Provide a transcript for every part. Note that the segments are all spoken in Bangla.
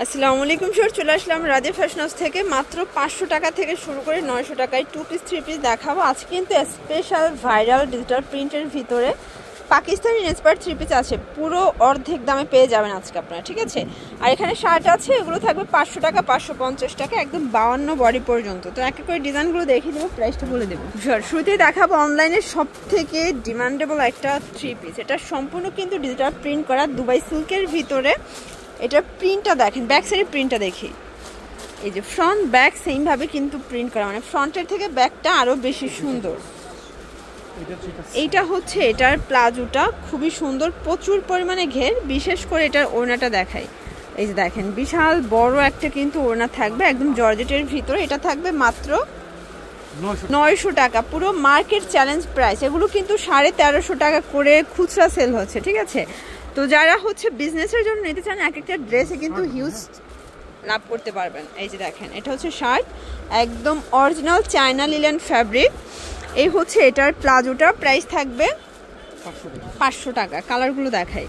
আসসালামু আলাইকুম স্যার, চলে আসলাম রাজা ফ্যাশন হাউস থেকে। মাত্র 500 টাকা থেকে শুরু করে 900 টাকায় 2 পিস 3 পিস দেখাবো। আজকে কিন্তু স্পেশাল ভাইরাল ডিজিটাল প্রিন্টের ভিতরে পাকিস্তানি ইন্সপায়ার্ড 3 পিস আছে, পুরো অর্ধেক দামে পেয়ে যাবেন আজকে আপনারা, ঠিক আছে। আর এখানে শার্ট আছে, এগুলো থাকবে 500 টাকা, 550 টাকা, একদম 52 বডি পর্যন্ত। তো এক এক করে ডিজাইনগুলো দেখিয়ে দেবো, প্রাইসটা বলে দেবো। শুরুতেই দেখাবো অনলাইনের সব থেকে ডিমান্ডেবল একটা 3 পিস। এটা সম্পূর্ণ কিন্তু ডিজিটাল প্রিন্ট করা দুবাই সিল্কের ভিতরে। এটার প্রিন্টটা দেখেন, ব্যাক সাইডের প্রিন্টটা দেখি, এই যে ফ্রন্ট ব্যাক সেমভাবে কিন্তু প্রিন্ট করা, মানে ফ্রন্টের থেকে ব্যাকটা আরও বেশি সুন্দর। এইটা হচ্ছে এটার প্লাজোটা খুবই সুন্দর, প্রচুর পরিমাণে ঘের, বিশেষ করে এটার ওড়নাটা দেখাই। এই যে দেখেন বিশাল বড় একটা কিন্তু ওড়না থাকবে, একদম জর্জেটের ভিতরে। এটা থাকবে মাত্র 900 টাকা, পুরো মার্কেট চ্যালেঞ্জ প্রাইস। এগুলো কিন্তু 1350 টাকা করে খুচরা সেল হচ্ছে, ঠিক আছে। তো যারা হচ্ছে বিজনেসের জন্য নিতে চান, এক একটা ড্রেসে কিন্তু হিউজ লাভ করতে পারবেন। এই যে দেখেন এটা হচ্ছে শার্ট, একদম অরিজিনাল চায়না লিলেন ফ্যাব্রিক। এই হচ্ছে এটার প্লাজোটা, প্রাইস থাকবে 500 টাকা। কালারগুলো দেখাই,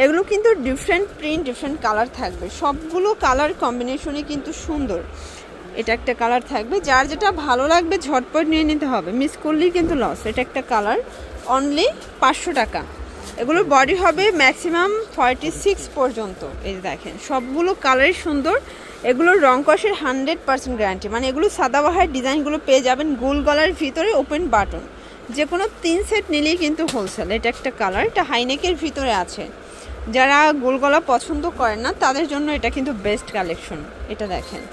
এগুলো কিন্তু ডিফারেন্ট প্রিন্ট, ডিফারেন্ট কালার থাকবে, সবগুলো কালার কম্বিনেশনই কিন্তু সুন্দর। এটা একটা কালার থাকবে, যার যেটা ভালো লাগবে ঝটপট নিয়ে নিতে হবে, মিস করলেই কিন্তু লস। এটা একটা কালার, অনলি 500 টাকা। এগুলোর বডি হবে ম্যাক্সিমাম 46 পর্যন্ত। এই দেখেন সবগুলো কালারই সুন্দর, এগুলোর রং কষের 100% গ্যারান্টি, মানে এগুলো সাদাবাহার ডিজাইনগুলো পেয়ে যাবেন গোল গলার ভিতরে, ওপেন বাটন, যে কোনো 3 সেট নিলেই কিন্তু হোলসেল। এটা একটা কালার, এটা হাইনেকের ভিতরে আছে, যারা গোল গলা পছন্দ করেন না তাদের জন্য এটা কিন্তু বেস্ট কালেকশন। এটা দেখেন,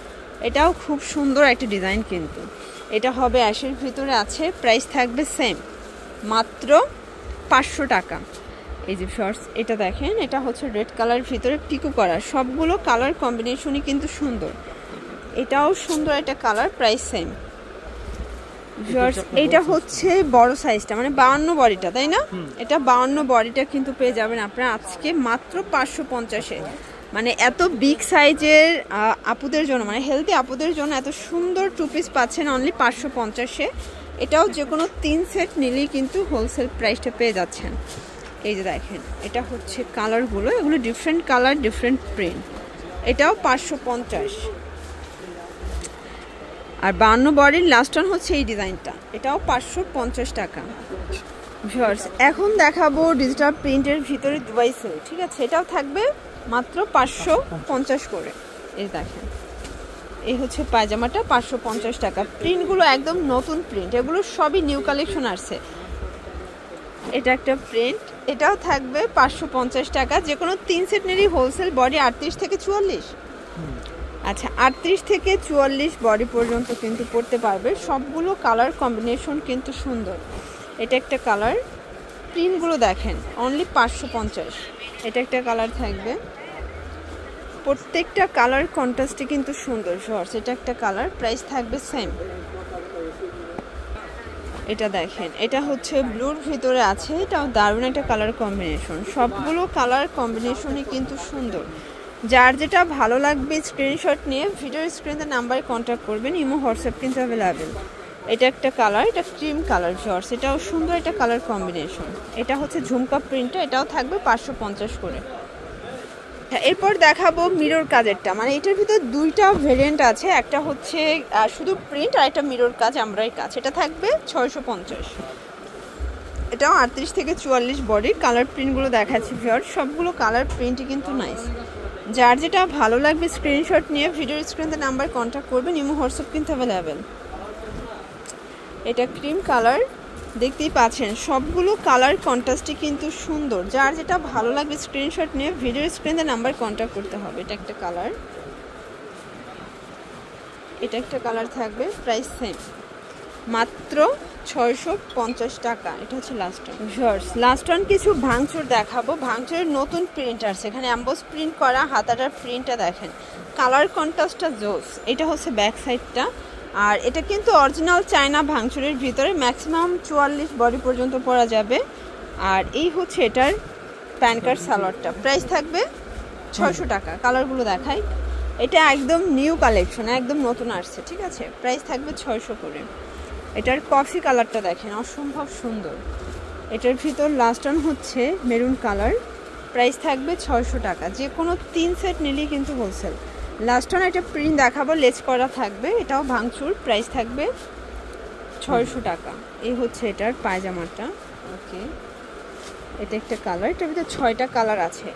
এটাও খুব সুন্দর একটা ডিজাইন কিন্তু। এটা হবে অ্যাশের ভিতরে আছে, প্রাইস থাকবে সেম, মাত্র 500 টাকা। এই যে শর্টস, এটা দেখেন, এটা হচ্ছে রেড কালার ভিতরে টিকু করা, সবগুলো কালার কম্বিনেশনই কিন্তু সুন্দর। এটাও সুন্দর একটা কালার, প্রাইস সেম। শর্টস এটা হচ্ছে বড় সাইজটা, মানে 52 বডিটা, তাই না? এটা 52 বডিটা কিন্তু পেয়ে যাবেন আপনারা আজকে মাত্র 550-এ। মানে এত বিগ সাইজের আপুদের জন্য, মানে হেলদি আপুদের জন্য এত সুন্দর 2 পিস পাচ্ছেন অনলি 550-এ। এটাও যে কোনো 3 সেট নিলেই কিন্তু হোলসেল প্রাইসটা পেয়ে যাচ্ছেন। এই যে দেখেন এটা হচ্ছে কালারগুলো, এগুলো ডিফারেন্ট কালার, ডিফারেন্ট প্রিন্ট। এটাও 550। আর 52 বডির লাস্ট ওয়ান হচ্ছে এই ডিজাইনটা, এটাও 550 টাকা। ভিউয়ার্স এখন দেখাবো ডিজিটাল প্রিন্টের ভিতরে দুবাই সিল্ক, ঠিক আছে। এটাও থাকবে মাত্র 550 করে। এই দেখেন এই হচ্ছে পায়জামাটা, 550 টাকা। প্রিন্টগুলো একদম নতুন প্রিন্ট, এগুলো সবই নিউ কালেকশন আসছে। এটা একটা প্রিন্ট, এটাও থাকবে 550 টাকা, যে কোনো 3 সেট নিলেই হোলসেল। বডি 38 থেকে 44, আচ্ছা 38 থেকে 44 বডি পর্যন্ত কিন্তু পড়তে পারবে। সবগুলো কালার কম্বিনেশন কিন্তু সুন্দর। এটা একটা কালার, প্রিন্টগুলো দেখেন, অনলি 550। এটা একটা কালার থাকবে, প্রত্যেকটা কালার কন্ট্রাস্টে কিন্তু সুন্দর। শর্টস এটা একটা কালার, প্রাইস থাকবে সেম। এটা দেখেন, এটা হচ্ছে ব্লুর ভিতরে আছে, এটাও দারুণ একটা কালার কম্বিনেশন। সবগুলো কালার কম্বিনেশনই কিন্তু সুন্দর, যার যেটা ভালো লাগবে স্ক্রিনশট নিয়ে ভিডিওর স্ক্রিনে নাম্বারে কন্ট্যাক্ট করবেন, ইমো হোয়াটসঅ্যাপ কিন্তু অ্যাভেলেবেল। এটা একটা কালার, এটা ক্রিম কালার শর্টস, এটাও সুন্দর একটা কালার কম্বিনেশন। এটা হচ্ছে ঝুমকা প্রিন্টটা, এটাও থাকবে 550 করে। এরপর দেখাবো মিরর কাজেরটা, মানে এটার ভিতর দুইটা ভেরিয়েন্ট আছে, একটা হচ্ছে শুধু প্রিন্ট আর একটা মিরর কাজ, আমরাই কাজ। এটা থাকবে 650। এটাও 38 থেকে 44 বডি। কালার প্রিন্টগুলো দেখাচ্ছি ভিউয়ার, সবগুলো কালার প্রিন্টই কিন্তু নাইস। যার যেটা ভালো লাগবে স্ক্রিনশট নিয়ে ভিডিওর স্ক্রিনে নাম্বার কন্ট্যাক্ট করবেন, ইমো হোয়াটসঅ্যাপ কিন্তু অ্যাভেলেবেল। এটা ক্রিম কালার, দেখতেই পাচ্ছেন সবগুলো কালার কন্ট্রাস্টই কিন্তু সুন্দর। যার যেটা ভালো লাগবে স্ক্রিনশট নিয়ে ভিডিওর স্ক্রিনে নাম্বার কন্ট্যাক্ট করতে হবে। এটা একটা কালার, এটা একটা কালার থাকবে, প্রাইস সেম, মাত্র 650 টাকা। এটা হচ্ছে last one. Shorts last one কিছু ভাঙচুর দেখাবো, ভাঙচুরের নতুন প্রিন্ট আছে, এখানে অ্যাম্বোস প্রিন্ট করা, হাতাটার প্রিন্টটা দেখেন, কালার কন্ট্রাস্টটা জোস। এটা হচ্ছে ব্যাক সাইডটা, আর এটা কিন্তু অরিজিনাল চায়না ভাঙচুরের ভিতরে, ম্যাক্সিমাম 44 বডি পর্যন্ত পরা যাবে। আর এই হচ্ছে এটার প্যান কার্ড সালোয়ারটা, প্রাইস থাকবে 600 টাকা। কালারগুলো দেখাই, এটা একদম নিউ কালেকশন, একদম নতুন আসছে, ঠিক আছে। প্রাইস থাকবে 600 করে। এটার কফি কালারটা দেখেন, অসম্ভব সুন্দর। এটার ভিতর লাস্ট ওয়ান হচ্ছে মেরুন কালার, প্রাইস থাকবে 600 টাকা। যে কোনো 3 সেট নিলেই কিন্তু হোলসেল। লাস্ট ওয়ান একটা প্রিন্ট দেখাবো, লেস করা থাকবে, এটাও ভাঙচুর, প্রাইস থাকবে 600 টাকা। এই হচ্ছে এটার পায়জামাটা। ওকে, এটা একটা কালার, এটার ভিতরে 6টা কালার আছে।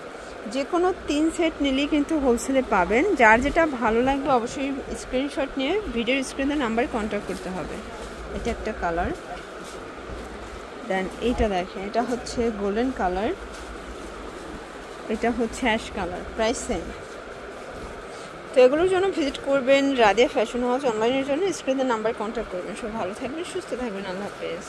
যে কোনো 3 সেট নিলেই কিন্তু হোলসেলে পাবেন। যার যেটা ভালো লাগবে অবশ্যই স্ক্রিনশট নিয়ে ভিডিওর স্ক্রিনের নাম্বারে কন্ট্যাক্ট করতে হবে। এটা একটা কালার। দেন এইটা দেখেন, এটা হচ্ছে গোল্ডেন কালার, এটা হচ্ছে অ্যাশ কালার, প্রাইস সেম। তো এগুলোর জন্য ভিজিট করবেন রাদিয়া ফ্যাশন হাউস। অনলাইনের জন্য স্ক্রিনের নাম্বার কন্ট্যাক্ট করবেন। সব ভালো থাকবেন, সুস্থ থাকবেন, আল্লাহ হাফেজ।